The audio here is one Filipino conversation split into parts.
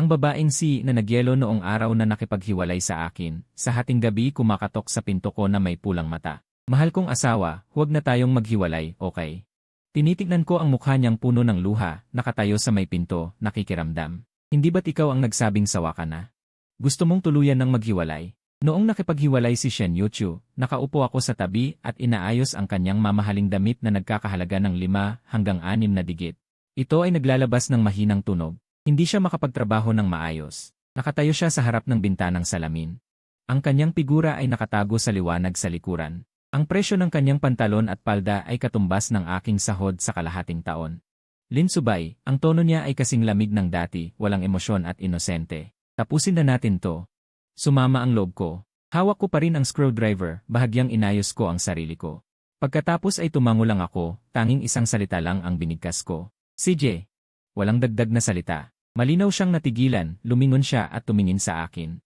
Ang babaeng na nagyelo noong araw na nakipaghiwalay sa akin, sa hating gabi kumakatok sa pinto ko na may pulang mata. Mahal kong asawa, huwag na tayong maghiwalay, okay? Tinitignan ko ang mukha niyang puno ng luha, nakatayo sa may pinto, nakikiramdam. Hindi ba't ikaw ang nagsabing sawa ka na? Gusto mong tuluyan ng maghiwalay? Noong nakipaghiwalay si Shen Yuchu, nakaupo ako sa tabi at inaayos ang kanyang mamahaling damit na nagkakahalaga ng 5 hanggang 6 na digit. Ito ay naglalabas ng mahinang tunog. Hindi siya makapagtrabaho ng maayos. Nakatayo siya sa harap ng bintanang salamin. Ang kanyang figura ay nakatago sa liwanag sa likuran. Ang presyo ng kanyang pantalon at palda ay katumbas ng aking sahod sa kalahating taon. Lin Subay, ang tono niya ay kasing lamig ng dati, walang emosyon at inosente. Tapusin na natin to. Sumama ang loob ko. Hawak ko pa rin ang screwdriver, bahagyang inayos ko ang sarili ko. Pagkatapos ay tumango lang ako, tanging isang salita lang ang binigkas ko. CJ. Walang dagdag na salita. Malinaw siyang natigilan, lumingon siya at tumingin sa akin.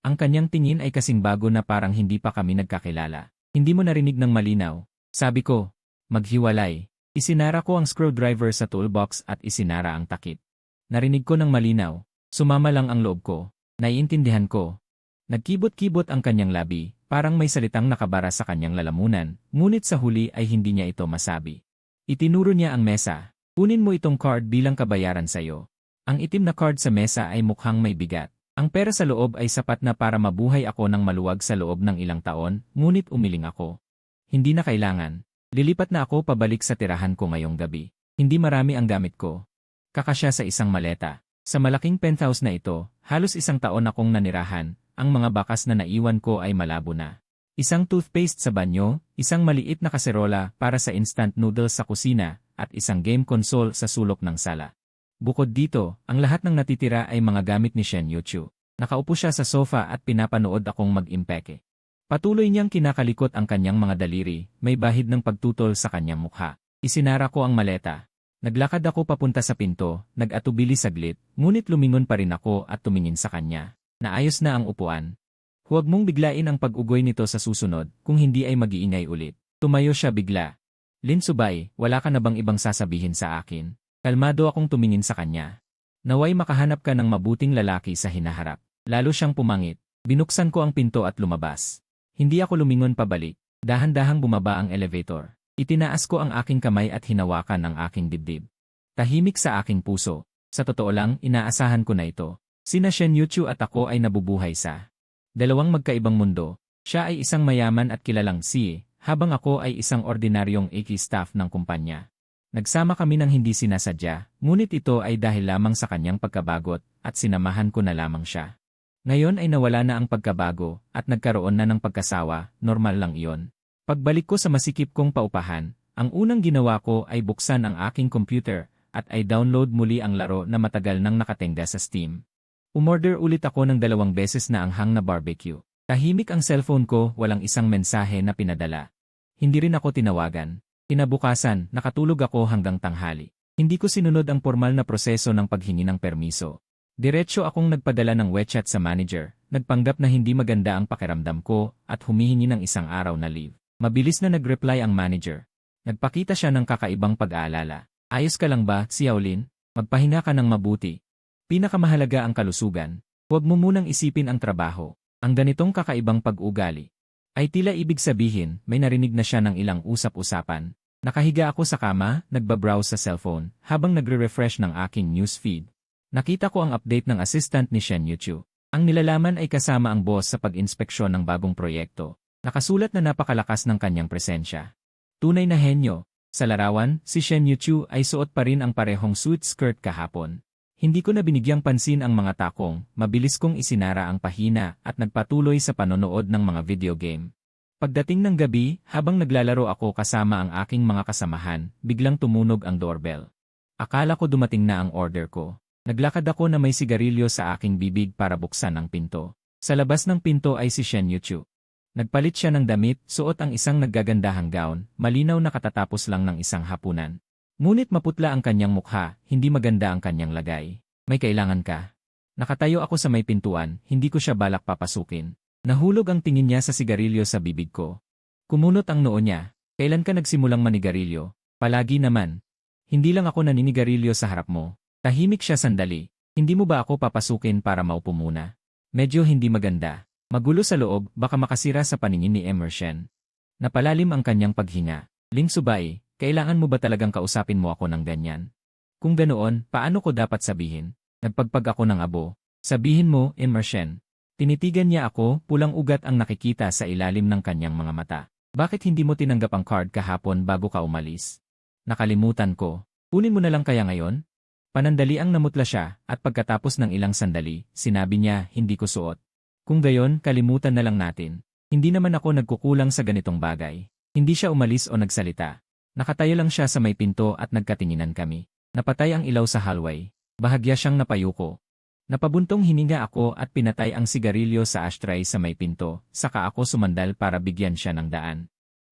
Ang kanyang tingin ay kasing bago na parang hindi pa kami nagkakilala. Hindi mo narinig ng malinaw. Sabi ko, maghiwalay. Isinara ko ang screwdriver sa toolbox at isinara ang takip. Narinig ko ng malinaw. Sumama lang ang loob ko. Naiintindihan ko. Nagkibot-kibot ang kanyang labi, parang may salitang nakabara sa kanyang lalamunan, ngunit sa huli ay hindi niya ito masabi. Itinuro niya ang mesa. Kunin mo itong card bilang kabayaran sa'yo. Ang itim na card sa mesa ay mukhang may bigat. Ang pera sa loob ay sapat na para mabuhay ako ng maluwag sa loob ng ilang taon, ngunit umiling ako. Hindi na kailangan. Lilipat na ako pabalik sa tirahan ko ngayong gabi. Hindi marami ang gamit ko. Kakasya sa isang maleta. Sa malaking penthouse na ito, halos isang taon akong nanirahan, ang mga bakas na naiwan ko ay malabo na. Isang toothpaste sa banyo, isang maliit na kaserola para sa instant noodles sa kusina, at isang game console sa sulok ng sala. Bukod dito, ang lahat ng natitira ay mga gamit ni Shen Yuchu. Nakaupo siya sa sofa at pinapanood akong mag-impeke. Patuloy niyang kinakalikot ang kanyang mga daliri, may bahid ng pagtutol sa kanyang mukha. Isinara ko ang maleta. Naglakad ako papunta sa pinto, nag-atubili saglit, ngunit lumingon pa rin ako at tumingin sa kanya. Naayos na ang upuan. Huwag mong biglain ang pag-ugoy nito sa susunod, kung hindi ay mag-iingay ulit. Tumayo siya bigla. Lin Subay, wala ka na bang ibang sasabihin sa akin? Kalmado akong tumingin sa kanya. Naway makahanap ka ng mabuting lalaki sa hinaharap. Lalo siyang pumangit. Binuksan ko ang pinto at lumabas. Hindi ako lumingon pabalik. Dahan-dahang bumaba ang elevator. Itinaas ko ang aking kamay at hinawakan ang aking dibdib. Tahimik sa aking puso. Sa totoo lang, inaasahan ko na ito. Sina Shen Yuchu at ako ay nabubuhay sa dalawang magkaibang mundo. Siya ay isang mayaman at kilalang CA, habang ako ay isang ordinaryong AK staff ng kumpanya. Nagsama kami ng hindi sinasadya, ngunit ito ay dahil lamang sa kanyang pagkabagot at sinamahan ko na lamang siya. Ngayon ay nawala na ang pagkabago at nagkaroon na ng pagkasawa, normal lang iyon. Pagbalik ko sa masikip kong paupahan, ang unang ginawa ko ay buksan ang aking computer at ay download muli ang laro na matagal nang nakatengga sa Steam. Umorder ulit ako ng 2 beses na anghang na barbecue. Tahimik ang cellphone ko, walang isang mensahe na pinadala. Hindi rin ako tinawagan. Kinabukasan, nakatulog ako hanggang tanghali. Hindi ko sinunod ang formal na proseso ng paghingi ng permiso. Diretso akong nagpadala ng WeChat sa manager, nagpanggap na hindi maganda ang pakiramdam ko at humihingi ng 1 araw na leave. Mabilis na nag-reply ang manager. Nagpakita siya ng kakaibang pag-aalala. Ayos ka lang ba, Xiaolin? Magpahinga ka ng mabuti. Pinakamahalaga ang kalusugan. Huwag mo munang isipin ang trabaho. Ang ganitong kakaibang pag-ugali ay tila ibig sabihin, may narinig na siya ng ilang usap-usapan. Nakahiga ako sa kama, nagbabrowse sa cellphone, habang nagre-refresh ng aking newsfeed. Nakita ko ang update ng assistant ni Shen Yuchu. Ang nilalaman ay kasama ang boss sa pag-inspeksyon ng bagong proyekto. Nakasulat na napakalakas ng kanyang presensya. Tunay na henyo. Sa larawan, si Shen Yuchu ay suot pa rin ang parehong suit skirt kahapon. Hindi ko na binigyang pansin ang mga takong, mabilis kong isinara ang pahina at nagpatuloy sa panonood ng mga video game. Pagdating ng gabi, habang naglalaro ako kasama ang aking mga kasamahan, biglang tumunog ang doorbell. Akala ko dumating na ang order ko. Naglakad ako na may sigarilyo sa aking bibig para buksan ang pinto. Sa labas ng pinto ay si Shen Yuchu. Nagpalit siya ng damit, suot ang isang naggagandahang gown, malinaw na katatapos lang ng isang hapunan. Ngunit maputla ang kanyang mukha, hindi maganda ang kanyang lagay. May kailangan ka? Nakatayo ako sa may pintuan, hindi ko siya balak papasukin. Nahulog ang tingin niya sa sigarilyo sa bibig ko. Kumunot ang noo niya. Kailan ka nagsimulang manigarilyo? Palagi naman. Hindi lang ako naninigarilyo sa harap mo. Tahimik siya sandali. Hindi mo ba ako papasukin para maupo muna? Medyo hindi maganda. Magulo sa loob, baka makasira sa paningin ni Emerson. Napalalim ang kanyang paghinga. Ling Subay, kailangan mo ba talagang kausapin mo ako ng ganyan? Kung ganoon, paano ko dapat sabihin? Nagpagpag ako ng abo. Sabihin mo, Emerson. Tinitigan niya ako, pulang ugat ang nakikita sa ilalim ng kanyang mga mata. Bakit hindi mo tinanggap ang card kahapon bago ka umalis? Nakalimutan ko. Kunin mo na lang kaya ngayon? Panandaliang namutla siya, at pagkatapos ng ilang sandali, sinabi niya, hindi ko suot. Kung gayon, kalimutan na lang natin. Hindi naman ako nagkukulang sa ganitong bagay. Hindi siya umalis o nagsalita. Nakatayo lang siya sa may pinto at nagkatinginan kami. Napatay ang ilaw sa hallway. Bahagya siyang napayuko. Napabuntong hininga ako at pinatay ang sigarilyo sa ashtray sa may pinto, saka ako sumandal para bigyan siya ng daan.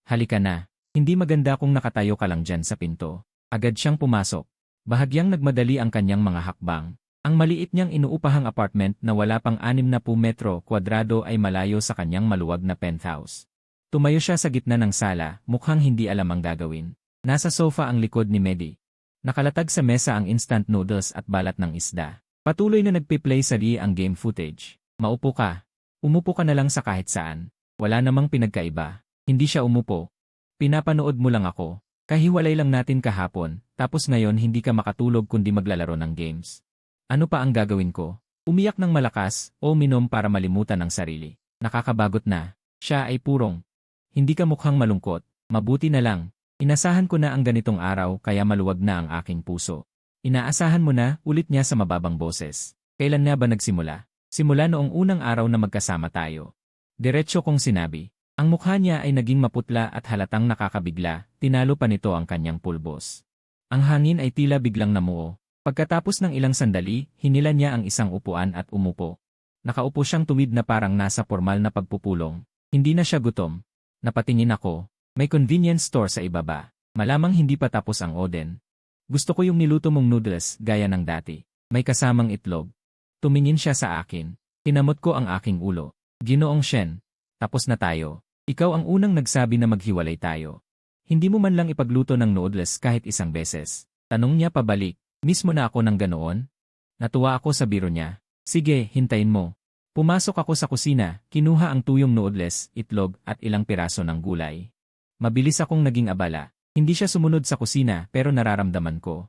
Halika na. Hindi maganda kung nakatayo ka lang dyan sa pinto. Agad siyang pumasok. Bahagyang nagmadali ang kanyang mga hakbang. Ang maliit niyang inuupahang apartment na wala pang 60 metro kwadrado ay malayo sa kanyang maluwag na penthouse. Tumayo siya sa gitna ng sala, mukhang hindi alam ang gagawin. Nasa sofa ang likod ni Medi. Nakalatag sa mesa ang instant noodles at balat ng isda. Patuloy na nagpi-play sa ang game footage. Maupo ka. Umupo ka na lang sa kahit saan. Wala namang pinagkaiba. Hindi siya umupo. Pinapanood mo lang ako. Kahiwalay lang natin kahapon, tapos ngayon hindi ka makatulog kundi maglalaro ng games. Ano pa ang gagawin ko? Umiyak ng malakas o minom para malimutan ang sarili. Nakakabagot na. Siya ay purong. Hindi ka mukhang malungkot. Mabuti na lang. Inasahan ko na ang ganitong araw kaya maluwag na ang aking puso. Inaasahan mo na, ulit niya sa mababang boses. Kailan nga ba nagsimula? Simula noong unang araw na magkasama tayo. Diretso kong sinabi. Ang mukha niya ay naging maputla at halatang nakakabigla, tinalo pa nito ang kanyang pulbos. Ang hangin ay tila biglang namuo. Pagkatapos ng ilang sandali, hinila niya ang isang upuan at umupo. Nakaupo siyang tuwid na parang nasa formal na pagpupulong. Hindi na siya gutom. Napatingin ako. May convenience store sa ibaba. Malamang hindi pa tapos ang oden. Gusto ko yung niluto mong noodles, gaya ng dati. May kasamang itlog. Tumingin siya sa akin. Tinamot ko ang aking ulo. Ginoong Shen. Tapos na tayo. Ikaw ang unang nagsabi na maghiwalay tayo. Hindi mo man lang ipagluto ng noodles kahit isang beses. Tanong niya pabalik. Mismo na ako ng ganoon? Natuwa ako sa biro niya. Sige, hintayin mo. Pumasok ako sa kusina, kinuha ang tuyong noodles, itlog at ilang piraso ng gulay. Mabilis akong naging abala. Hindi siya sumunod sa kusina pero nararamdaman ko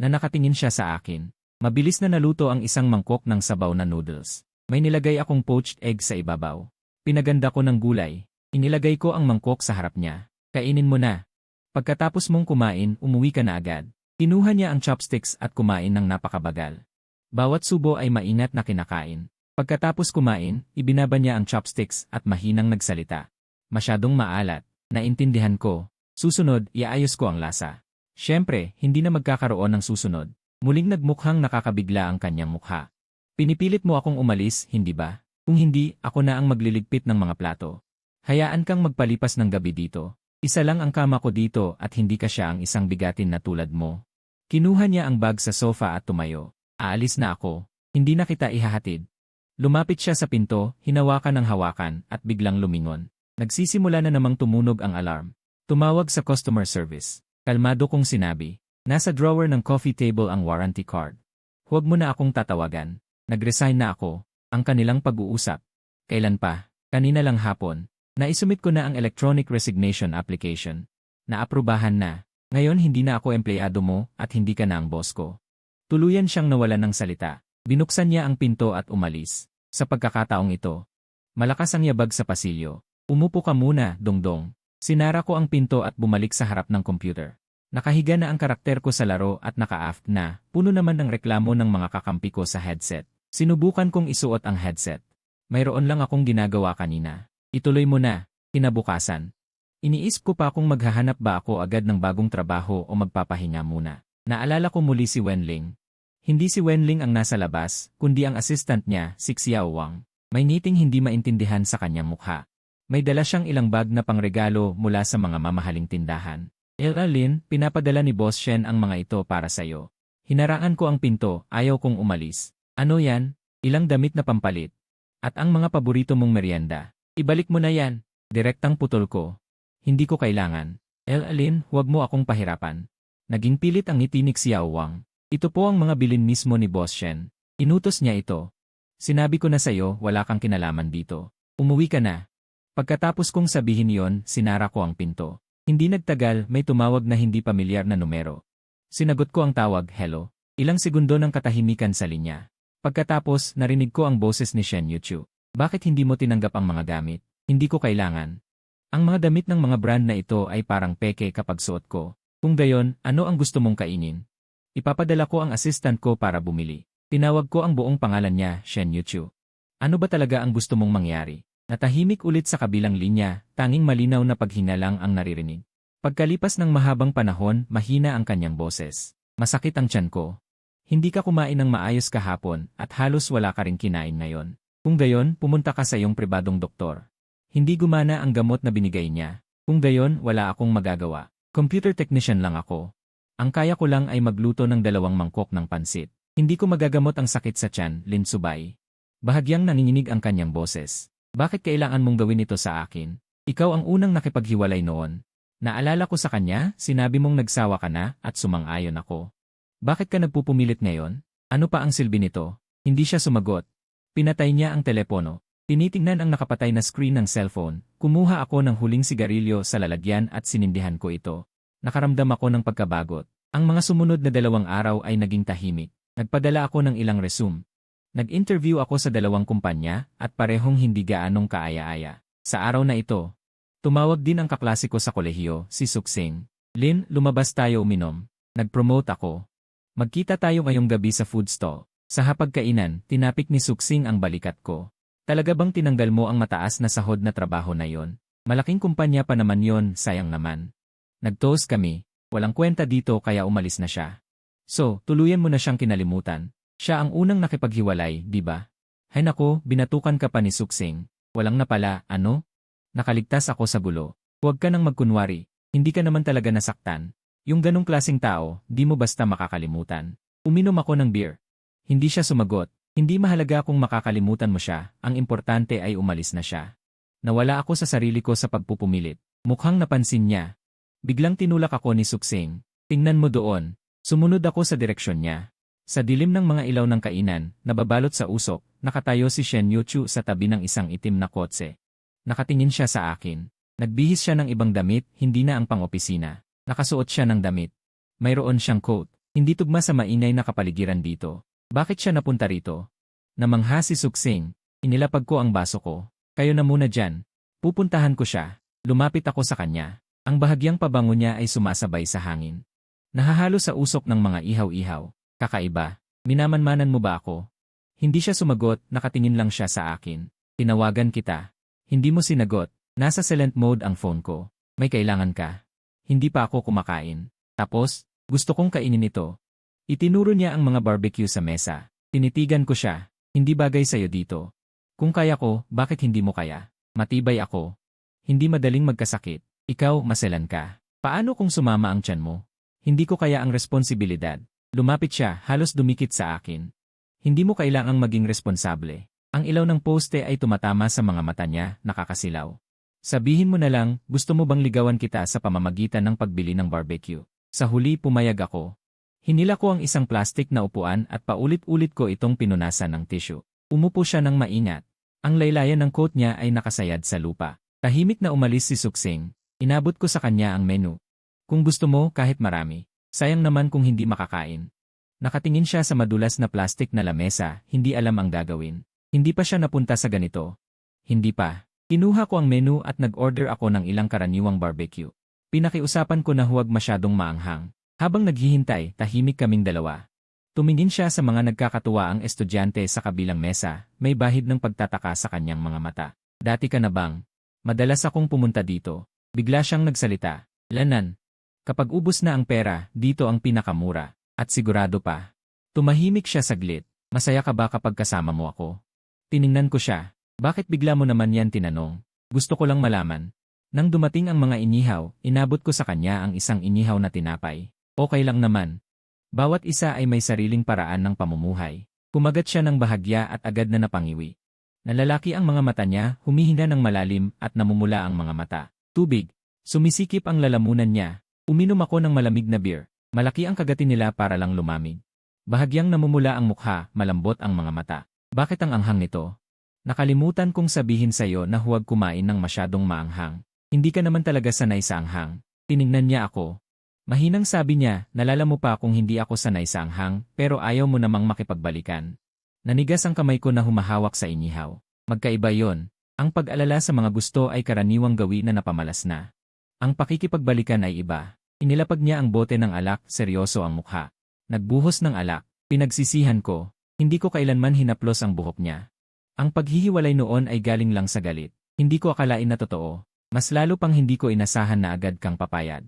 na nakatingin siya sa akin. Mabilis na naluto ang isang mangkok ng sabaw na noodles. May nilagay akong poached egg sa ibabaw. Pinaganda ko ng gulay. Inilagay ko ang mangkok sa harap niya. Kainin mo na. Pagkatapos mong kumain, umuwi ka na agad. Kinuha niya ang chopsticks at kumain ng napakabagal. Bawat subo ay maingat na kinakain. Pagkatapos kumain, ibinaba niya ang chopsticks at mahinang nagsalita. Masyadong maalat. Naintindihan ko. Susunod, iayos ko ang lasa. Siyempre, hindi na magkakaroon ng susunod. Muling nagmukhang nakakabigla ang kanyang mukha. Pinipilit mo akong umalis, hindi ba? Kung hindi, ako na ang magliligpit ng mga plato. Hayaan kang magpalipas ng gabi dito. Isa lang ang kama ko dito at hindi ka siya ang isang bigatin na tulad mo. Kinuha niya ang bag sa sofa at tumayo. Aalis na ako. Hindi na kita ihahatid. Lumapit siya sa pinto, hinawakan ng hawakan at biglang lumingon. Nagsisimula na namang tumunog ang alarm. Tumawag sa customer service. Kalmado kong sinabi. Nasa drawer ng coffee table ang warranty card. Huwag mo na akong tatawagan. Nag-resign na ako. Ang kanilang pag-uusap. Kailan pa? Kanina lang hapon. Naisumit ko na ang electronic resignation application. Naaprubahan na. Ngayon hindi na ako empleyado mo at hindi ka na ang boss ko. Tuluyan siyang nawalan ng salita. Binuksan niya ang pinto at umalis. Sa pagkakataong ito, malakas ang yabag sa pasilyo. Umupo ka muna, Dongdong. Sinara ko ang pinto at bumalik sa harap ng computer. Nakahiga na ang karakter ko sa laro at naka-aft na, puno naman ng reklamo ng mga kakampi ko sa headset. Sinubukan kong isuot ang headset. Mayroon lang akong ginagawa kanina. Ituloy mo na, kinabukasan. Iniisip ko pa kung maghahanap ba ako agad ng bagong trabaho o magpapahinga muna. Naalala ko muli si Wenling. Hindi si Wenling ang nasa labas, kundi ang assistant niya, si Xiao Wang. May ngiting hindi maintindihan sa kanyang mukha. May dala siyang ilang bag na pangregalo mula sa mga mamahaling tindahan. Lin, pinapadala ni Boss Shen ang mga ito para sa'yo. Hinaraan ko ang pinto, ayaw kong umalis. Ano yan? Ilang damit na pampalit. At ang mga paborito mong merienda. Ibalik mo na yan. Direktang putol ko. Hindi ko kailangan. Lin, huwag mo akong pahirapan. Naging pilit ang ngiti ni Xiao Wang. Ito po ang mga bilin mismo ni Boss Shen. Inutos niya ito. Sinabi ko na sa'yo, wala kang kinalaman dito. Umuwi ka na. Pagkatapos kong sabihin yon, sinara ko ang pinto. Hindi nagtagal, may tumawag na hindi pamilyar na numero. Sinagot ko ang tawag, hello. Ilang segundo ng katahimikan sa linya. Pagkatapos, narinig ko ang boses ni Shen Yuchu. Bakit hindi mo tinanggap ang mga gamit? Hindi ko kailangan. Ang mga damit ng mga brand na ito ay parang peke kapag suot ko. Kung gayon, ano ang gusto mong kainin? Ipapadala ko ang assistant ko para bumili. Tinawag ko ang buong pangalan niya, Shen Yuchu. Ano ba talaga ang gusto mong mangyari? Natahimik ulit sa kabilang linya, tanging malinaw na paghinga lang ang naririnig. Pagkalipas ng mahabang panahon, mahina ang kanyang boses. Masakit ang tiyan ko. Hindi ka kumain ng maayos kahapon at halos wala ka ring kinain ngayon. Kung gayon, pumunta ka sa iyong pribadong doktor. Hindi gumana ang gamot na binigay niya. Kung gayon, wala akong magagawa. Computer technician lang ako. Ang kaya ko lang ay magluto ng 2 mangkok ng pansit. Hindi ko magagamot ang sakit sa tiyan, Lin Subay. Bahagyang nanginginig ang kanyang boses. Bakit kailangan mong gawin ito sa akin? Ikaw ang unang nakipaghiwalay noon. Naalala ko sa kanya, sinabi mong nagsawa ka na at sumang-ayon ako. Bakit ka nagpupumilit ngayon? Ano pa ang silbi nito? Hindi siya sumagot. Pinatay niya ang telepono. Tinitingnan ang nakapatay na screen ng cellphone. Kumuha ako ng huling sigarilyo sa lalagyan at sinindihan ko ito. Nakaramdam ako ng pagkabagot. Ang mga sumunod na 2 araw ay naging tahimik. Nagpadala ako ng ilang resume. Nag-interview ako sa 2 kumpanya at parehong hindi gaanong kaaya-aya. Sa araw na ito, tumawag din ang kaklase ko sa kolehiyo, si Suksing. Lin, lumabas tayo uminom. Nag-promote ako. Magkita tayo ngayong gabi sa food stall. Sa hapagkainan, tinapik ni Suksing ang balikat ko. Talaga bang tinanggal mo ang mataas na sahod na trabaho na yon? Malaking kumpanya pa naman yon, sayang naman. Nag-toast kami. Walang kwenta dito kaya umalis na siya. So, tuluyan mo na siyang kinalimutan. Siya ang unang nakipaghiwalay, di ba? Hay nako, binatukan ka pa ni Suksing. Walang na pala, ano? Nakaligtas ako sa gulo. Huwag ka nang magkunwari. Hindi ka naman talaga nasaktan. Yung ganong klaseng tao, di mo basta makakalimutan. Uminom ako ng beer. Hindi siya sumagot. Hindi mahalaga kung makakalimutan mo siya, ang importante ay umalis na siya. Nawala ako sa sarili ko sa pagpupumilit. Mukhang napansin niya. Biglang tinulak ako ni Suksing. Tingnan mo doon. Sumunod ako sa direksyon niya. Sa dilim ng mga ilaw ng kainan, nababalot sa usok, nakatayo si Shen Yuchu sa tabi ng isang itim na kotse. Nakatingin siya sa akin. Nagbihis siya ng ibang damit, hindi na ang pang-opisina. Nakasuot siya ng damit. Mayroon siyang coat. Hindi tugma sa maingay na kapaligiran dito. Bakit siya napunta rito? Namangha si Suksing. Inilapag ko ang baso ko. Kayo na muna dyan. Pupuntahan ko siya. Lumapit ako sa kanya. Ang bahagyang pabango niya ay sumasabay sa hangin. Nahahalo sa usok ng mga ihaw-ihaw. Kakaiba. Minamanmanan mo ba ako? Hindi siya sumagot, nakatingin lang siya sa akin. Tinawagan kita. Hindi mo sinagot. Nasa silent mode ang phone ko. May kailangan ka. Hindi pa ako kumakain. Tapos, gusto kong kainin ito. Itinuro niya ang mga barbecue sa mesa. Tinitigan ko siya. Hindi bagay sa'yo dito. Kung kaya ko, bakit hindi mo kaya? Matibay ako. Hindi madaling magkasakit. Ikaw, maselan ka. Paano kung sumama ang tiyan mo? Hindi ko kaya ang responsibilidad. Lumapit siya, halos dumikit sa akin. Hindi mo kailangang maging responsable. Ang ilaw ng poste ay tumatama sa mga mata niya, nakakasilaw. Sabihin mo na lang, gusto mo bang ligawan kita sa pamamagitan ng pagbili ng barbecue? Sa huli pumayag ako. Hinila ko ang isang plastik na upuan at paulit-ulit ko itong pinunasan ng tissue. Umupo siya ng maingat. Ang laylayan ng coat niya ay nakasayad sa lupa. Tahimik na umalis si Suksing. Inabot ko sa kanya ang menu. Kung gusto mo, kahit marami. Sayang naman kung hindi makakain. Nakatingin siya sa madulas na plastik na lamesa, hindi alam ang gagawin. Hindi pa siya napunta sa ganito. Hindi pa. Kinuha ko ang menu at nag-order ako ng ilang karaniwang barbecue. Pinakiusapan ko na huwag masyadong maanghang. Habang naghihintay, tahimik kaming dalawa. Tumingin siya sa mga nagkakatuwa ang estudyante sa kabilang mesa, may bahid ng pagtataka sa kanyang mga mata. Dati ka na bang? Madalas akong pumunta dito. Bigla siyang nagsalita. Lanan. Kapag ubos na ang pera, dito ang pinakamura. At sigurado pa. Tumahimik siya saglit. Masaya ka ba kapag kasama mo ako? Tiningnan ko siya. Bakit bigla mo naman yan tinanong? Gusto ko lang malaman. Nang dumating ang mga inihaw, inabot ko sa kanya ang isang inihaw na tinapay. Okay lang naman. Bawat isa ay may sariling paraan ng pamumuhay. Kumagat siya ng bahagya at agad na napangiwi. Nalalaki ang mga mata niya, humihinga ng malalim at namumula ang mga mata. Tubig. Sumisikip ang lalamunan niya. Uminom ako ng malamig na beer. Malaki ang kagatin nila para lang lumamig. Bahagyang namumula ang mukha, malambot ang mga mata. Bakit ang anghang nito? Nakalimutan kong sabihin sa'yo na huwag kumain ng masyadong maanghang. Hindi ka naman talaga sanay sa anghang. Tiningnan niya ako. Mahinang sabi niya, nalala mo pa kung hindi ako sanay sa anghang, pero ayaw mo namang makipagbalikan. Nanigas ang kamay ko na humahawak sa inihaw. Magkaiba yon. Ang pag-alala sa mga gusto ay karaniwang gawi na napamalas na. Ang pakikipagbalikan ay iba. Inilapag niya ang bote ng alak, seryoso ang mukha. Nagbuhos ng alak. Pinagsisihan ko. Hindi ko kailanman hinaplos ang buhok niya. Ang paghihiwalay noon ay galing lang sa galit. Hindi ko akalain na totoo. Mas lalo pang hindi ko inasahan na agad kang papayag.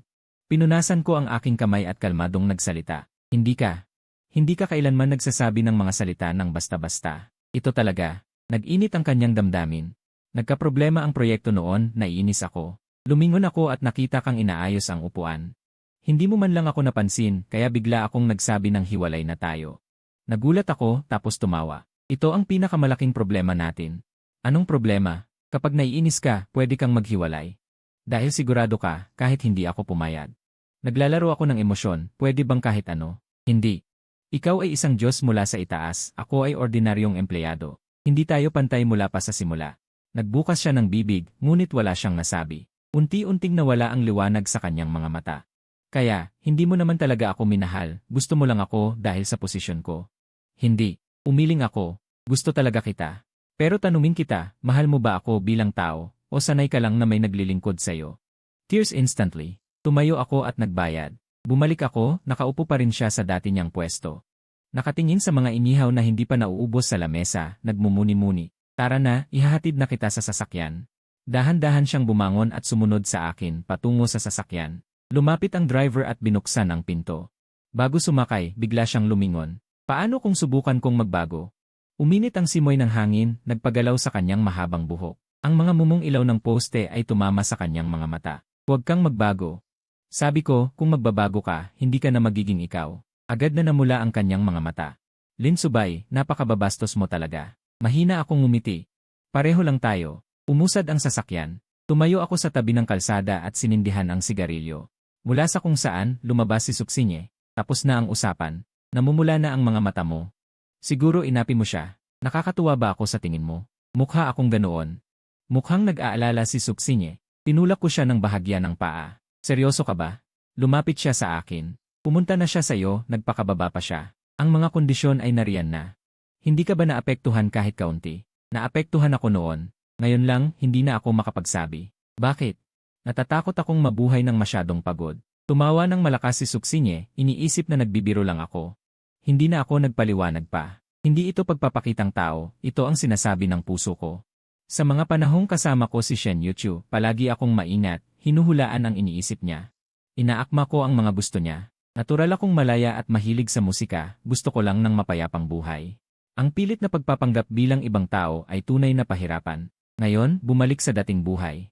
Pinunasan ko ang aking kamay at kalmadong nagsalita. Hindi ka kailanman nagsasabi ng mga salita ng basta-basta. Ito talaga. Nag-init ang kanyang damdamin. Nagkaproblema ang proyekto noon, naiinis ako. Lumingon ako at nakita kang inaayos ang upuan. Hindi mo man lang ako napansin, kaya bigla akong nagsabi ng hiwalay na tayo. Nagulat ako, tapos tumawa. Ito ang pinakamalaking problema natin. Anong problema? Kapag naiinis ka, pwede kang maghiwalay. Dahil sigurado ka, kahit hindi ako pumayag. Naglalaro ako ng emosyon, pwede bang kahit ano? Hindi. Ikaw ay isang Diyos mula sa itaas, ako ay ordinaryong empleyado. Hindi tayo pantay mula pa sa simula. Nagbukas siya ng bibig, ngunit wala siyang nasabi. Unti-unting nawala ang liwanag sa kanyang mga mata. Kaya, hindi mo naman talaga ako minahal, gusto mo lang ako dahil sa posisyon ko. Hindi. Umiling ako, gusto talaga kita. Pero tanungin kita, mahal mo ba ako bilang tao, o sanay ka lang na may naglilingkod sa'yo? Tears instantly. Tumayo ako at nagbayad. Bumalik ako, nakaupo pa rin siya sa dati niyang pwesto. Nakatingin sa mga inihaw na hindi pa nauubos sa lamesa, nagmumuni-muni. Tara na, ihahatid na kita sa sasakyan. Dahan-dahan siyang bumangon at sumunod sa akin, patungo sa sasakyan. Lumapit ang driver at binuksan ang pinto. Bago sumakay, bigla siyang lumingon. Paano kung subukan kong magbago? Uminit ang simoy ng hangin, nagpagalaw sa kanyang mahabang buhok. Ang mga mumong ilaw ng poste ay tumama sa kanyang mga mata. Huwag kang magbago. Sabi ko, kung magbabago ka, hindi ka na magiging ikaw. Agad na namula ang kanyang mga mata. Lin Subay, napakababastos mo talaga. Mahina akong ngumiti. Pareho lang tayo. Umusad ang sasakyan. Tumayo ako sa tabi ng kalsada at sinindihan ang sigarilyo. Mula sa kung saan, lumabas si Suksinye. Tapos na ang usapan. Namumula na ang mga mata mo. Siguro inapi mo siya. Nakakatuwa ba ako sa tingin mo? Mukha akong ganoon. Mukhang nag-aalala si Suksinye. Tinulak ko siya ng bahagya ng paa. Seryoso ka ba? Lumapit siya sa akin. Pumunta na siya sa iyo, nagpakababa pa siya. Ang mga kondisyon ay nariyan na. Hindi ka ba naapektuhan kahit kaunti? Naapektuhan ako noon. Ngayon lang, hindi na ako makapagsabi. Bakit? Natatakot akong mabuhay ng masyadong pagod. Tumawa ng malakas si Suksinye, iniisip na nagbibiro lang ako. Hindi na ako nagpaliwanag pa. Hindi ito pagpapakitang tao, ito ang sinasabi ng puso ko. Sa mga panahong kasama ko si Shen Yuchu, palagi akong maingat, hinuhulaan ang iniisip niya. Inaakma ko ang mga gusto niya. Natural akong malaya at mahilig sa musika, gusto ko lang ng mapayapang buhay. Ang pilit na pagpapanggap bilang ibang tao ay tunay na pahirapan. Ngayon, bumalik sa dating buhay.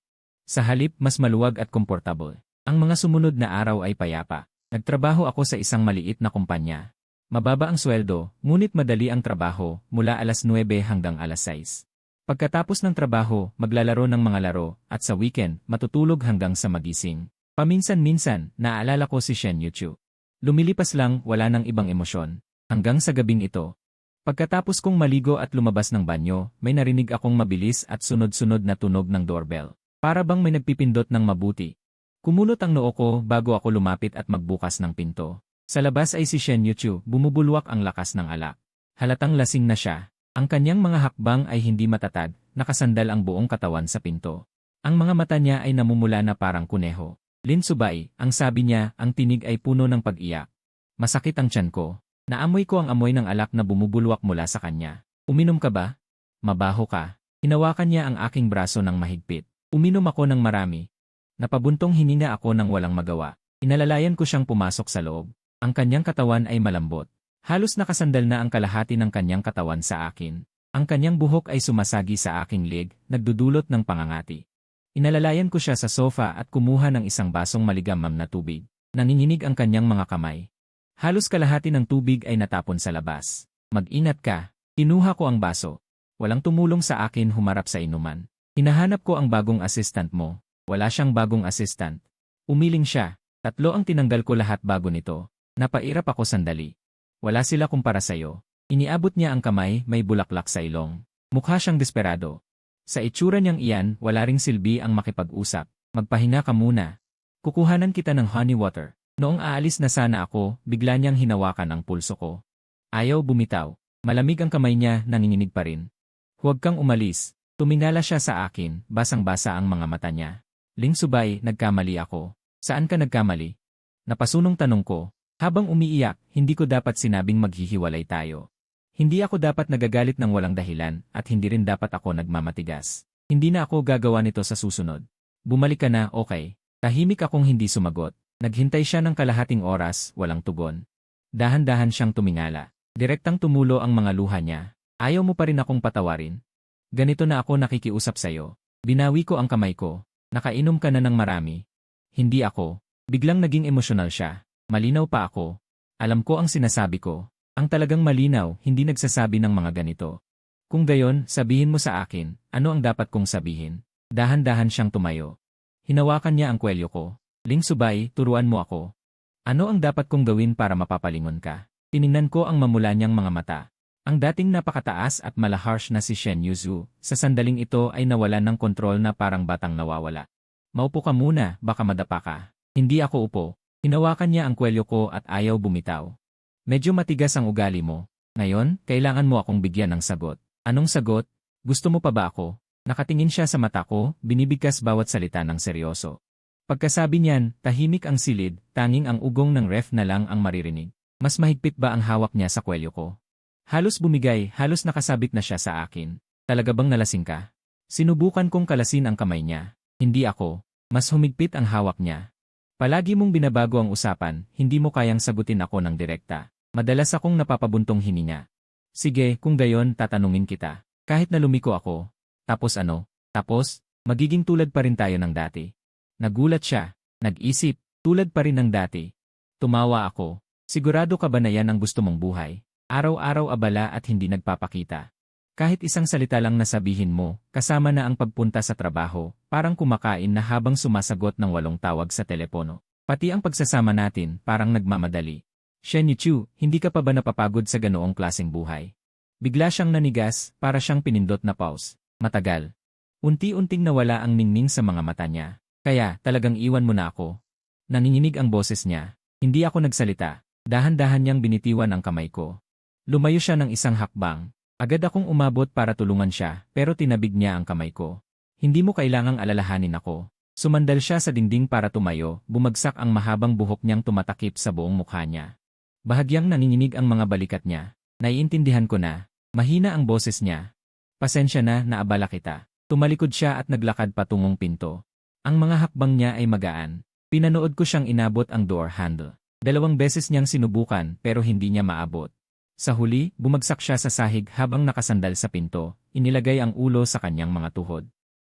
Sa halip, mas maluwag at komportable. Ang mga sumunod na araw ay payapa. Nagtrabaho ako sa isang maliit na kumpanya. Mababa ang sweldo, ngunit madali ang trabaho, mula alas 9 hanggang alas 6. Pagkatapos ng trabaho, maglalaro ng mga laro, at sa weekend, matutulog hanggang sa magising. Paminsan-minsan, naaalala ko si Shen Yuchu. Lumilipas lang, wala nang ibang emosyon. Hanggang sa gabing ito. Pagkatapos kong maligo at lumabas ng banyo, may narinig akong mabilis at sunod-sunod na tunog ng doorbell. Para bang may nagpipindot ng mabuti. Kumunot ang noo ko bago ako lumapit at magbukas ng pinto. Sa labas ay si Shen Yuchu, bumubulwak ang lakas ng alak. Halatang lasing na siya. Ang kanyang mga hakbang ay hindi matatag, nakasandal ang buong katawan sa pinto. Ang mga mata niya ay namumula na parang kuneho. Lin Subay, ang sabi niya, ang tinig ay puno ng pag-iyak. Masakit ang tiyan ko. Naamoy ko ang amoy ng alak na bumubulwak mula sa kanya. Uminom ka ba? Mabaho ka. Hinawakan niya ang aking braso ng mahigpit. Uminom ako ng marami. Napabuntong hininga ako ng walang magawa. Inalalayan ko siyang pumasok sa loob. Ang kanyang katawan ay malambot. Halos nakasandal na ang kalahati ng kanyang katawan sa akin. Ang kanyang buhok ay sumasagi sa aking leg, nagdudulot ng pangangati. Inalalayan ko siya sa sofa at kumuha ng isang basong maligamam na tubig. Nanginginig ang kanyang mga kamay. Halos kalahati ng tubig ay natapon sa labas. Mag-ingat ka. Kinuha ko ang baso. Walang tumulong sa akin humarap sa inuman. Hinahanap ko ang bagong assistant mo. Wala siyang bagong assistant. Umiling siya. 3 ang tinanggal ko lahat bago nito. Napairap ako sandali. Wala sila kumpara sa'yo. Iniabot niya ang kamay, may bulaklak sa ilong. Mukha siyang desperado. Sa itsura niyang iyan, wala ring silbi ang makipag-usap. Magpahinga ka muna. Kukuhanan kita ng honey water. Noong aalis na sana ako, bigla niyang hinawakan ang pulso ko. Ayaw bumitaw. Malamig ang kamay niya, nanginginig pa rin. Huwag kang umalis. Tumingala siya sa akin, basang-basa ang mga mata niya. Ling Subay, nagkamali ako. Saan ka nagkamali? Napasunong tanong ko. Habang umiiyak, hindi ko dapat sinabing maghihiwalay tayo. Hindi ako dapat nagagalit ng walang dahilan, at hindi rin dapat ako nagmamatigas. Hindi na ako gagawa nito sa susunod. Bumalik ka na, okay. Tahimik akong hindi sumagot. Naghintay siya ng kalahating oras, walang tugon. Dahan-dahan siyang tumingala. Direktang tumulo ang mga luha niya. Ayaw mo pa rin akong patawarin? Ganito na ako nakikiusap sa'yo. Binawi ko ang kamay ko. Nakainom ka na ng marami. Hindi ako. Biglang naging emosyonal siya. Malinaw pa ako. Alam ko ang sinasabi ko. Ang talagang malinaw, hindi nagsasabi ng mga ganito. Kung gayon, sabihin mo sa akin, ano ang dapat kong sabihin? Dahan-dahan siyang tumayo. Hinawakan niya ang kwelyo ko. Ling Subay, turuan mo ako. Ano ang dapat kong gawin para mapapalingon ka? Tiningnan ko ang mamula niyang mga mata. Ang dating napakataas at malaharsh na si Shen Yuzu, sa sandaling ito ay nawalan ng kontrol na parang batang nawawala. Maupo ka muna, baka madapa ka. Hindi ako upo. Hinawakan niya ang kwelyo ko at ayaw bumitaw. Medyo matigas ang ugali mo. Ngayon, kailangan mo akong bigyan ng sagot. Anong sagot? Gusto mo pa ba ako? Nakatingin siya sa mata ko, binibigkas bawat salita ng seryoso. Pagkasabi niyan, tahimik ang silid, tanging ang ugong ng ref na lang ang maririnig. Mas mahigpit ba ang hawak niya sa kwelyo ko? Halos bumigay, halos nakasabit na siya sa akin. Talaga bang nalasing ka? Sinubukan kong kalasin ang kamay niya. Hindi ako. Mas humigpit ang hawak niya. Palagi mong binabago ang usapan, hindi mo kayang sagutin ako ng direkta. Madalas akong napapabuntong hininga. Sige, kung gayon, tatanungin kita. Kahit na lumiko ako. Tapos ano? Tapos, magiging tulad pa rin tayo ng dati. Nagulat siya. Nag-isip, tulad pa rin ng dati. Tumawa ako. Sigurado ka ba na yan ang gusto mong buhay? Araw-araw abala at hindi nagpapakita. Kahit isang salita lang na sabihin mo, kasama na ang pagpunta sa trabaho, parang kumakain na habang sumasagot ng 8 tawag sa telepono. Pati ang pagsasama natin, parang nagmamadali. Shen Yichu, hindi ka pa ba napapagod sa ganoong klaseng buhay? Bigla siyang nanigas, para siyang pinindot na pause. Matagal. Unti-unting nawala ang ningning sa mga mata niya. Kaya, talagang iwan mo na ako. Nanginginig ang boses niya. Hindi ako nagsalita. Dahan-dahan niyang binitiwan ang kamay ko. Lumayo siya ng isang hakbang. Agad akong umabot para tulungan siya, pero tinabig niya ang kamay ko. Hindi mo kailangang alalahanin ako. Sumandal siya sa dingding para tumayo, bumagsak ang mahabang buhok niyang tumatakip sa buong mukha niya. Bahagyang nanginginig ang mga balikat niya. Naiintindihan ko na. Mahina ang boses niya. Pasensya na, naabala kita. Tumalikod siya at naglakad patungong pinto. Ang mga hakbang niya ay magaan. Pinanood ko siyang inabot ang door handle. 2 beses niyang sinubukan pero hindi niya maabot. Sa huli, bumagsak siya sa sahig habang nakasandal sa pinto, inilagay ang ulo sa kanyang mga tuhod.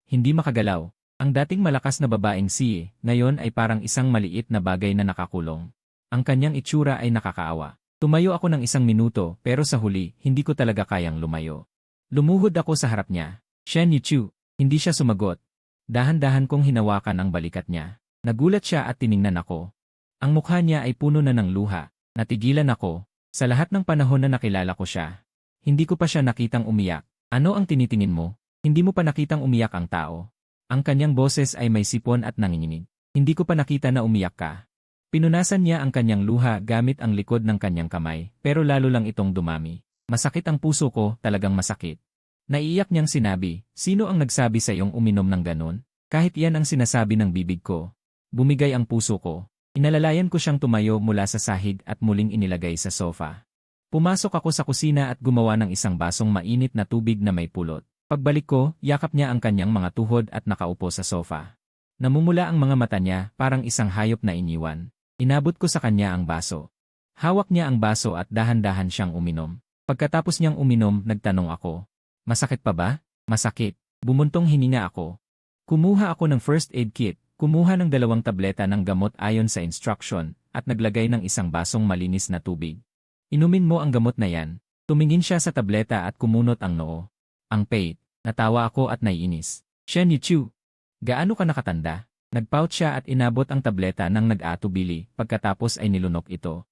Hindi makagalaw. Ang dating malakas na babaeng si, ngayon ay parang isang maliit na bagay na nakakulong. Ang kanyang itsura ay nakakaawa. Tumayo ako ng 1 minuto pero sa huli, hindi ko talaga kayang lumayo. Lumuhod ako sa harap niya. Shen Yichu, hindi siya sumagot. Dahan-dahan kong hinawakan ang balikat niya. Nagulat siya at tiningnan ako. Ang mukha niya ay puno na ng luha. Natigilan ako. Sa lahat ng panahon na nakilala ko siya, hindi ko pa siya nakitang umiyak. Ano ang tinitingin mo? Hindi mo pa nakitang umiyak ang tao. Ang kanyang boses ay may sipon at nanginginig. Hindi ko pa nakita na umiyak ka. Pinunasan niya ang kanyang luha gamit ang likod ng kanyang kamay, pero lalo lang itong dumami. Masakit ang puso ko, talagang masakit. Naiiyak niyang sinabi, sino ang nagsabi sa iyong uminom ng ganon? Kahit yan ang sinasabi ng bibig ko. Bumigay ang puso ko. Inalalayan ko siyang tumayo mula sa sahig at muling inilagay sa sofa. Pumasok ako sa kusina at gumawa ng 1 basong mainit na tubig na may pulot. Pagbalik ko, yakap niya ang kanyang mga tuhod at nakaupo sa sofa. Namumula ang mga mata niya, parang isang hayop na iniwan. Inabot ko sa kanya ang baso. Hawak niya ang baso at dahan-dahan siyang uminom. Pagkatapos niyang uminom, nagtanong ako. Masakit pa ba? Masakit. Bumuntong hininga ako. Kumuha ako ng first aid kit. Kumuha ng 2 tableta ng gamot ayon sa instruction, at naglagay ng 1 basong malinis na tubig. Inumin mo ang gamot na yan. Tumingin siya sa tableta at kumunot ang noo. Ang pait. Natawa ako at naiinis. Shen Yichu, gaano ka nakatanda? Nagpout siya at inabot ang tableta ng nag-atubili, pagkatapos ay nilunok ito.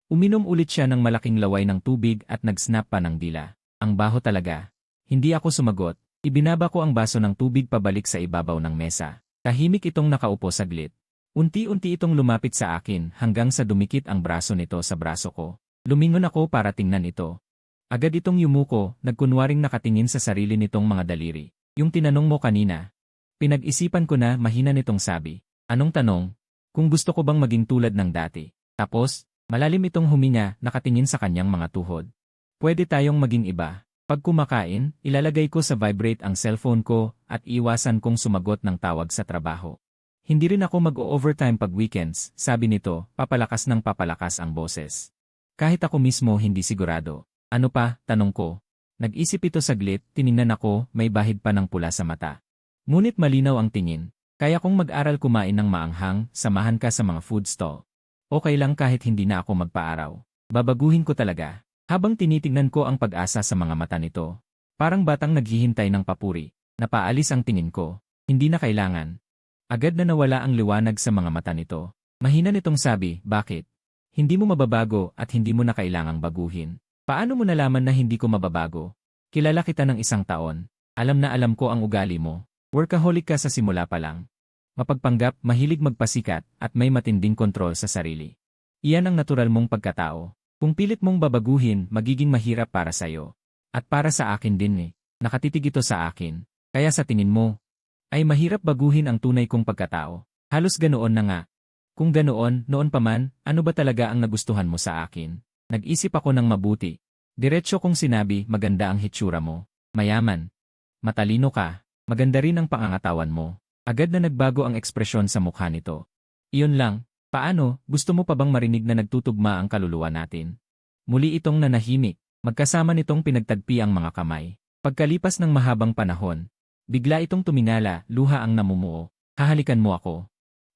Uminom ulit siya ng malaking laway ng tubig at nag-snap pa ng dila. Ang baho talaga. Hindi ako sumagot. Ibinaba ko ang baso ng tubig pabalik sa ibabaw ng mesa. Tahimik itong nakaupo saglit. Unti-unti itong lumapit sa akin hanggang sa dumikit ang braso nito sa braso ko. Lumingon ako para tingnan ito. Agad itong yumuko, nagkunwaring nakatingin sa sarili nitong mga daliri. Yung tinanong mo kanina. Pinag-isipan ko na mahina nitong sabi. Anong tanong? Kung gusto ko bang maging tulad ng dati. Tapos, malalim itong huminga, nakatingin sa kanyang mga tuhod. Pwede tayong maging iba. Pag kumakain, ilalagay ko sa vibrate ang cellphone ko at iwasan kong sumagot ng tawag sa trabaho. Hindi rin ako mag-o-overtime pag weekends, sabi nito, papalakas ng papalakas ang boses. Kahit ako mismo hindi sigurado. Ano pa, tanong ko. Nag-isip ito saglit, tiningnan ako, may bahid pa ng pula sa mata. Ngunit malinaw ang tingin. Kaya kong mag-aral kumain ng maanghang, samahan ka sa mga food stall. Okay lang kahit hindi na ako magpaaraw. Babaguhin ko talaga. Habang tinitingnan ko ang pag-asa sa mga mata nito. Parang batang naghihintay ng papuri. Napaalis ang tingin ko. Hindi na kailangan. Agad na nawala ang liwanag sa mga mata nito. Mahina nitong sabi, bakit? Hindi mo mababago at hindi mo na kailangang baguhin. Paano mo nalaman na hindi ko mababago? Kilala kita ng 1 taon. Alam na alam ko ang ugali mo. Workaholic ka sa simula pa lang. Mapagpanggap, mahilig magpasikat, at may matinding kontrol sa sarili. Iyan ang natural mong pagkatao. Kung pilit mong babaguhin, magiging mahirap para sa'yo. At para sa akin din Nakatitig ito sa akin. Kaya sa tingin mo, ay mahirap baguhin ang tunay kong pagkatao. Halos ganoon na nga. Kung ganoon, noon pa man, ano ba talaga ang nagustuhan mo sa akin? Nag-isip ako ng mabuti. Diretso kong sinabi, maganda ang hitsura mo. Mayaman. Matalino ka. Maganda rin ang pangangatawan mo. Agad na nagbago ang ekspresyon sa mukha nito. Iyon lang. Paano, gusto mo pa bang marinig na nagtutugma ang kaluluwa natin? Muli itong nanahimik. Magkasama nitong pinagtagpi ang mga kamay. Pagkalipas ng mahabang panahon, bigla itong tumingala, luha ang namumuo. Hahalikan mo ako.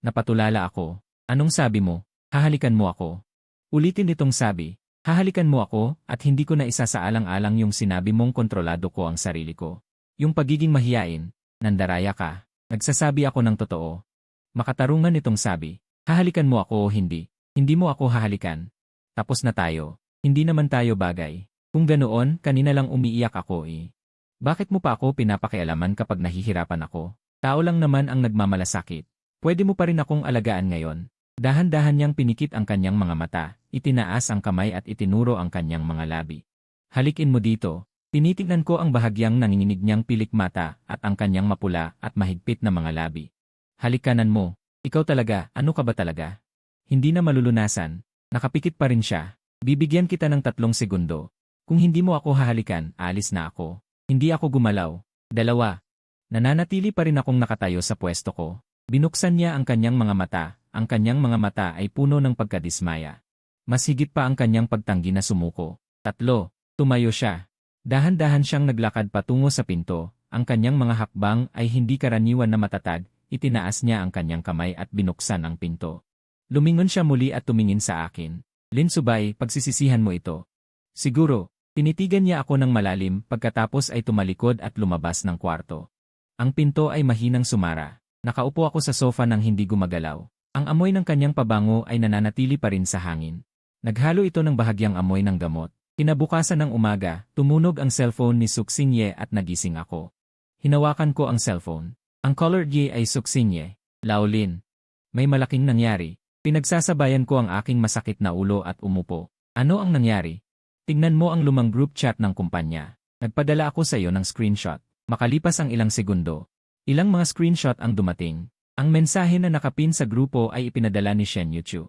Napatulala ako. Anong sabi mo? Hahalikan mo ako. Ulitin itong sabi. Hahalikan mo ako at hindi ko na isasaalang-alang yung sinabi mong kontrolado ko ang sarili ko. Yung pagiging mahiyain, nandaraya ka. Nagsasabi ako ng totoo. Makatarungan itong sabi. Hahalikan mo ako o hindi. Hindi mo ako hahalikan. Tapos na tayo. Hindi naman tayo bagay. Kung ganoon, kanina lang umiiyak ako Bakit mo pa ako pinapakialaman kapag nahihirapan ako? Tao lang naman ang nagmamalasakit. Pwede mo pa rin akong alagaan ngayon. Dahan-dahan niyang pinikit ang kanyang mga mata, itinaas ang kamay at itinuro ang kanyang mga labi. Halikin mo dito. Tinitignan ko ang bahagyang nanginginig niyang pilik mata at ang kanyang mapula at mahigpit na mga labi. Halikanan mo. Ikaw talaga, ano ka ba talaga? Hindi na malulunasan. Nakapikit pa rin siya. Bibigyan kita ng 3 segundo. Kung hindi mo ako hahalikan, alis na ako. Hindi ako gumalaw. 2. Nananatili pa rin akong nakatayo sa pwesto ko. Binuksan niya ang kanyang mga mata. Ang kanyang mga mata ay puno ng pagkadismaya. Mas higit pa ang kanyang pagtanggi na sumuko. 3. Tumayo siya. Dahan-dahan siyang naglakad patungo sa pinto. Ang kanyang mga hakbang ay hindi karaniwan na matatag. Itinaas niya ang kanyang kamay at binuksan ang pinto. Lumingon siya muli at tumingin sa akin. Linsubay, pagsisisihan mo ito. Siguro, tinitigan niya ako ng malalim pagkatapos ay tumalikod at lumabas ng kwarto. Ang pinto ay mahinang sumara. Nakaupo ako sa sofa nang hindi gumagalaw. Ang amoy ng kanyang pabango ay nananatili pa rin sa hangin. Naghalo ito ng bahagyang amoy ng gamot. Kinabukasan ng umaga, tumunog ang cellphone ni Suksinye at nagising ako. Hinawakan ko ang cellphone. Ang caller ID ay Suksinye. Laolin. May malaking nangyari. Pinagsasabayan ko ang aking masakit na ulo at umupo. Ano ang nangyari? Tingnan mo ang lumang group chat ng kumpanya. Nagpadala ako sa iyo ng screenshot. Makalipas ang ilang segundo. Ilang mga screenshot ang dumating. Ang mensahe na nakapin sa grupo ay ipinadala ni Shen Yuchu.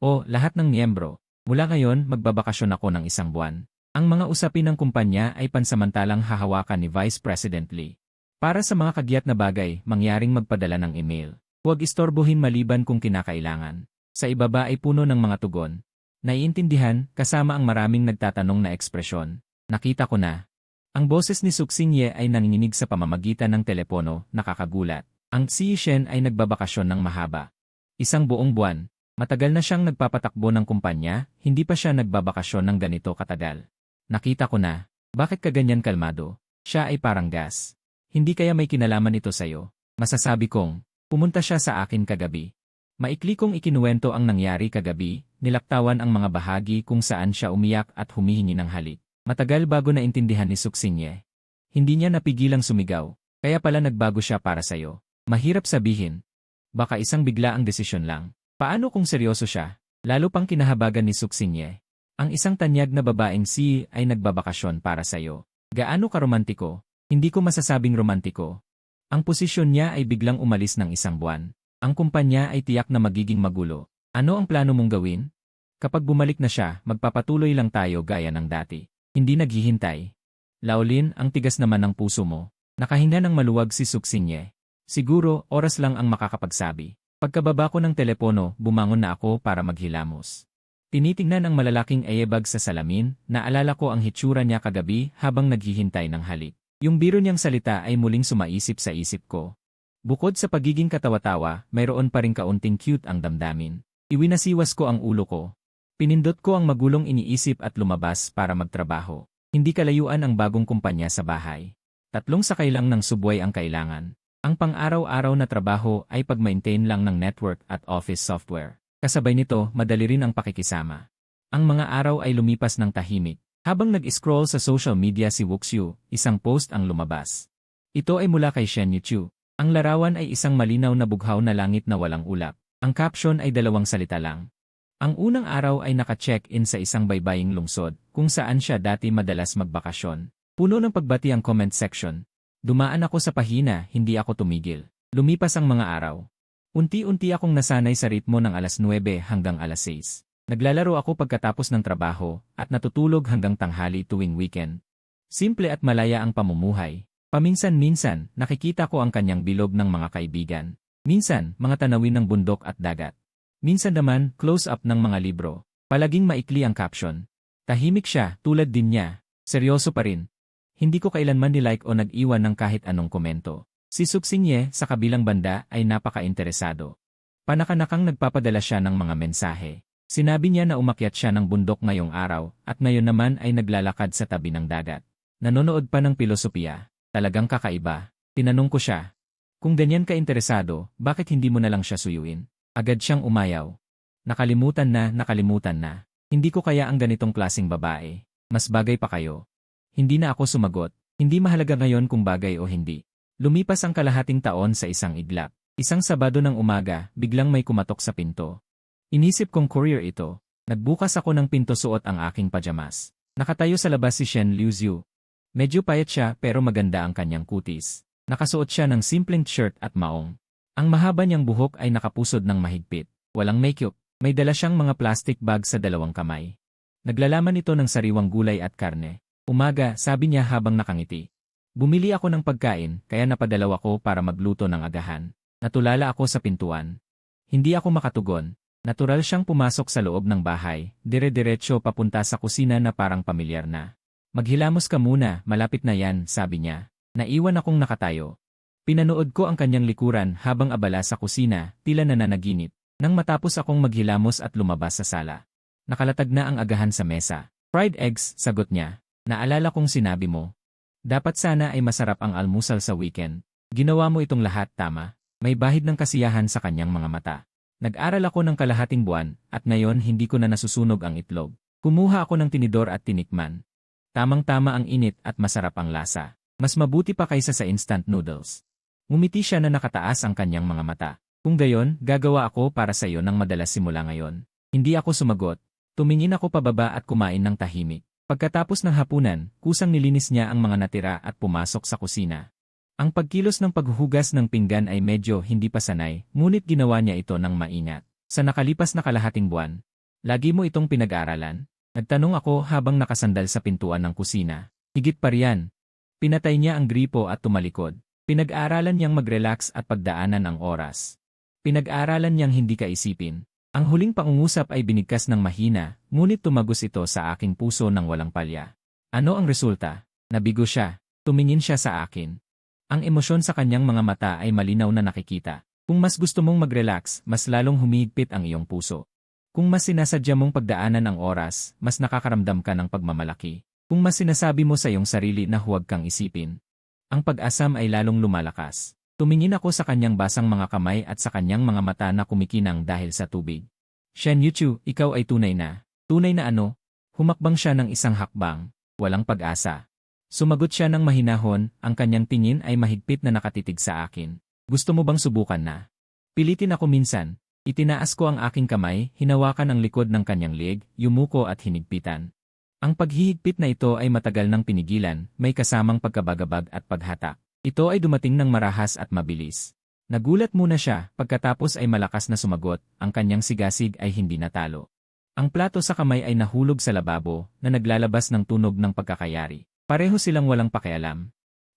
O, lahat ng miyembro. Mula ngayon, magbabakasyon ako ng 1 buwan. Ang mga usapin ng kumpanya ay pansamantalang hahawakan ni Vice President Lee. Para sa mga kagyat na bagay, mangyaring magpadala ng email. Huwag istorbohin maliban kung kinakailangan. Sa ibaba ay puno ng mga tugon. Naiintindihan, kasama ang maraming nagtatanong na ekspresyon. Nakita ko na. Ang boses ni Suksinye ay nanginginig sa pamamagitan ng telepono, nakakagulat. Ang si Shen ay nagbabakasyon ng mahaba. 1 buong buwan. Matagal na siyang nagpapatakbo ng kumpanya, hindi pa siya nagbabakasyon ng ganito katagal. Nakita ko na. Bakit ka ganyan kalmado? Siya ay parang gas. Hindi kaya may kinalaman ito sa'yo? Masasabi kong, pumunta siya sa akin kagabi. Maikli kong ikinuwento ang nangyari kagabi, nilaktawan ang mga bahagi kung saan siya umiyak at humihingi ng halik. Matagal bago naintindihan ni Suksinye. Hindi niya napigilang sumigaw, kaya pala nagbago siya para sa'yo. Mahirap sabihin. Baka isang biglaang desisyon lang. Paano kung seryoso siya? Lalo pang kinahabagan ni Suksinye. Ang isang tanyag na babaeng si ay nagbabakasyon para sa'yo. Gaano ka romantiko? Hindi ko masasabing romantiko. Ang posisyon niya ay biglang umalis ng isang buwan. Ang kumpanya ay tiyak na magiging magulo. Ano ang plano mong gawin? Kapag bumalik na siya, magpapatuloy lang tayo gaya ng dati. Hindi naghihintay. Laolin, ang tigas naman ng puso mo. Nakahinga ng maluwag si Suksinye. Siguro, oras lang ang makakapagsabi. Pagkababa ko ng telepono, bumangon na ako para maghilamos. Tinitingnan ang malalaking ayebag sa salamin, naalala ko ang hitsura niya kagabi habang naghihintay ng halik. Yung biro niyang salita ay muling sumaisip sa isip ko. Bukod sa pagiging katawa-tawa, mayroon pa ring kaunting cute ang damdamin. Iwinasiwas ko ang ulo ko. Pinindot ko ang magulong iniisip at lumabas para magtrabaho. Hindi kalayuan ang bagong kumpanya sa bahay. 3 sakay lang ng subway ang kailangan. Ang pang-araw-araw na trabaho ay pag-maintain lang ng network at office software. Kasabay nito, madali rin ang pakikisama. Ang mga araw ay lumipas ng tahimik. Habang nag-scroll sa social media si Wuxiu, isang post ang lumabas. Ito ay mula kay Shen Yuchu. Ang larawan ay isang malinaw na bughaw na langit na walang ulap. Ang caption ay 2 salita lang. Ang unang araw ay naka-check-in sa isang baybaying lungsod, kung saan siya dati madalas magbakasyon. Puno ng pagbati ang comment section. Dumaan ako sa pahina, hindi ako tumigil. Lumipas ang mga araw. Unti-unti akong nasanay sa ritmo ng alas 9 hanggang alas 6. Naglalaro ako pagkatapos ng trabaho, at natutulog hanggang tanghali tuwing weekend. Simple at malaya ang pamumuhay. Paminsan-minsan, nakikita ko ang kanyang bilog ng mga kaibigan. Minsan, mga tanawin ng bundok at dagat. Minsan naman, close-up ng mga libro. Palaging maikli ang caption. Tahimik siya, tulad din niya. Seryoso pa rin. Hindi ko kailanman nilike o nag-iwan ng kahit anong komento. Si Suksinye, sa kabilang banda, ay napaka-interesado. Panakanakang nagpapadala siya ng mga mensahe. Sinabi niya na umakyat siya ng bundok ngayong araw, at ngayon naman ay naglalakad sa tabi ng dagat. Nanonood pa ng pilosopiya. Talagang kakaiba. Tinanong ko siya. Kung ganyan ka interesado, bakit hindi mo na lang siya suyuin? Agad siyang umayaw. Nakalimutan na. Hindi ko kaya ang ganitong klaseng babae. Mas bagay pa kayo. Hindi na ako sumagot. Hindi mahalaga ngayon kung bagay o hindi. Lumipas ang kalahating taon sa isang iglap. Isang Sabado ng umaga, biglang may kumatok sa pinto. Inisip kong courier ito. Nagbukas ako ng pinto, suot ang aking pajamas. Nakatayo sa labas si Shen Liuziu. Medyo payat siya pero maganda ang kanyang kutis. Nakasuot siya ng simpleng shirt at maong. Ang mahaba niyang buhok ay nakapusod ng mahigpit. Walang makeup. May dala siyang mga plastic bag sa 2 kamay. Naglalaman ito ng sariwang gulay at karne. Umaga, sabi niya habang nakangiti. Bumili ako ng pagkain, kaya napadalaw ako para magluto ng agahan. Natulala ako sa pintuan. Hindi ako makatugon. Natural siyang pumasok sa loob ng bahay, dire-diretso papunta sa kusina na parang pamilyar na. Maghilamos ka muna, malapit na yan, sabi niya. Naiwan akong nakatayo. Pinanood ko ang kanyang likuran habang abala sa kusina, tila nananaginip. Nang matapos akong maghilamos at lumabas sa sala. Nakalatag na ang agahan sa mesa. Fried eggs, sagot niya. Naalala kong sinabi mo. Dapat sana ay masarap ang almusal sa weekend. Ginawa mo itong lahat, tama. May bahid ng kasiyahan sa kanyang mga mata. Nag-aral ako ng kalahating buwan, at ngayon hindi ko na nasusunog ang itlog. Kumuha ako ng tinidor at tinikman. Tamang-tama ang init at masarap ang lasa. Mas mabuti pa kaysa sa instant noodles. Ngumiti siya na nakataas ang kanyang mga mata. Kung gayon, gagawa ako para sa iyo ng madalas simula ngayon. Hindi ako sumagot. Tumingin ako pababa at kumain ng tahimik. Pagkatapos ng hapunan, kusang nilinis niya ang mga natira at pumasok sa kusina. Ang pagkilos ng paghuhugas ng pinggan ay medyo hindi pa sanay, ngunit ginawa niya ito ng maingat. Sa nakalipas na kalahating buwan, lagi mo itong pinag-aaralan? Nagtanong ako habang nakasandal sa pintuan ng kusina. Higit pa riyan. Pinatay niya ang gripo at tumalikod. Pinag-aaralan niyang mag-relax at pagdaanan ang oras. Pinag-aaralan niyang hindi kaisipin. Ang huling pangungusap ay binigkas ng mahina, ngunit tumagos ito sa aking puso ng walang palya. Ano ang resulta? Nabigo siya. Tumingin siya sa akin. Ang emosyon sa kanyang mga mata ay malinaw na nakikita. Kung mas gusto mong mag-relax, mas lalong humigpit ang iyong puso. Kung mas sinasadya mong pagdaanan ang oras, mas nakakaramdam ka ng pagmamalaki. Kung mas sinasabi mo sa iyong sarili na huwag kang isipin, ang pag-asam ay lalong lumalakas. Tumingin ako sa kanyang basang mga kamay at sa kanyang mga mata na kumikinang dahil sa tubig. Shen Yuchu, ikaw ay tunay na. Tunay na ano? Humakbang siya ng isang hakbang. Walang pag-asa. Sumagot siya ng mahinahon, ang kanyang tingin ay mahigpit na nakatitig sa akin. Gusto mo bang subukan na? Pilitin ako minsan. Itinaas ko ang aking kamay, hinawakan ang likod ng kanyang leeg, yumuko at hinigpitan. Ang paghihigpit na ito ay matagal nang pinigilan, may kasamang pagkabagabag at paghatak. Ito ay dumating ng marahas at mabilis. Nagulat muna siya, pagkatapos ay malakas na sumagot, ang kanyang sigasig ay hindi natalo. Ang plato sa kamay ay nahulog sa lababo, na naglalabas ng tunog ng pagkakayari. Pareho silang walang pakialam.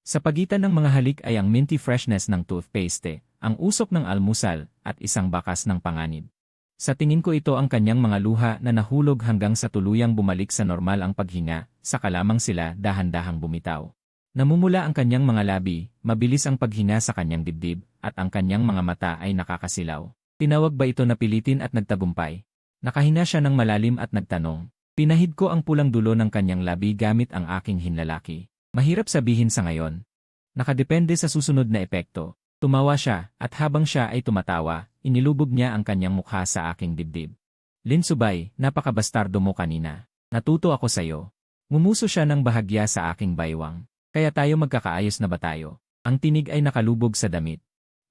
Sa pagitan ng mga halik ay ang minty freshness ng toothpaste, ang usok ng almusal, at isang bakas ng panganib. Sa tingin ko ito ang kanyang mga luha na nahulog hanggang sa tuluyang bumalik sa normal ang paghinga, saka lamang sila dahan-dahang bumitaw. Namumula ang kanyang mga labi, mabilis ang paghinga sa kanyang dibdib, at ang kanyang mga mata ay nakakasilaw. Tinawag ba ito na pilitin at nagtagumpay? Nakahinga siya ng malalim at nagtanong. Pinahid ko ang pulang dulo ng kanyang labi gamit ang aking hinlalaki. Mahirap sabihin sa ngayon. Nakadepende sa susunod na epekto. Tumawa siya, at habang siya ay tumatawa, inilubog niya ang kanyang mukha sa aking dibdib. Lin Subay, napakabastardo mo kanina. Natuto ako sayo. Ngumuso siya ng bahagya sa aking baywang. Kaya tayo magkakaayos na ba tayo? Ang tinig ay nakalubog sa damit.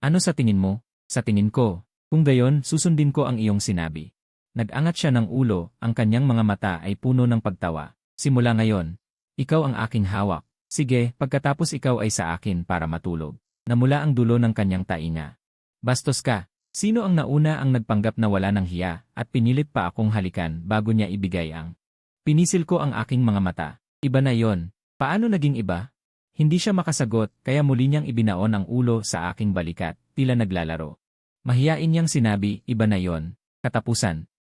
Ano sa tingin mo? Sa tingin ko. Kung gayon, susundin ko ang iyong sinabi. Nag-angat siya ng ulo, ang kanyang mga mata ay puno ng pagtawa. Simula ngayon, ikaw ang aking hawak. Sige, pagkatapos ikaw ay sa akin para matulog. Namula ang dulo ng kanyang tainga. Bastos ka. Sino ang nauna ang nagpanggap na wala ng hiya at pinilit pa akong halikan bago niya ibigay ang... Pinisil ko ang aking mga mata. Iba na yon. Paano naging iba? Hindi siya makasagot, kaya muli niyang ibinaon ang ulo sa aking balikat, tila naglalaro. Mahiyain niyang sinabi, iba na yon. Katapusan.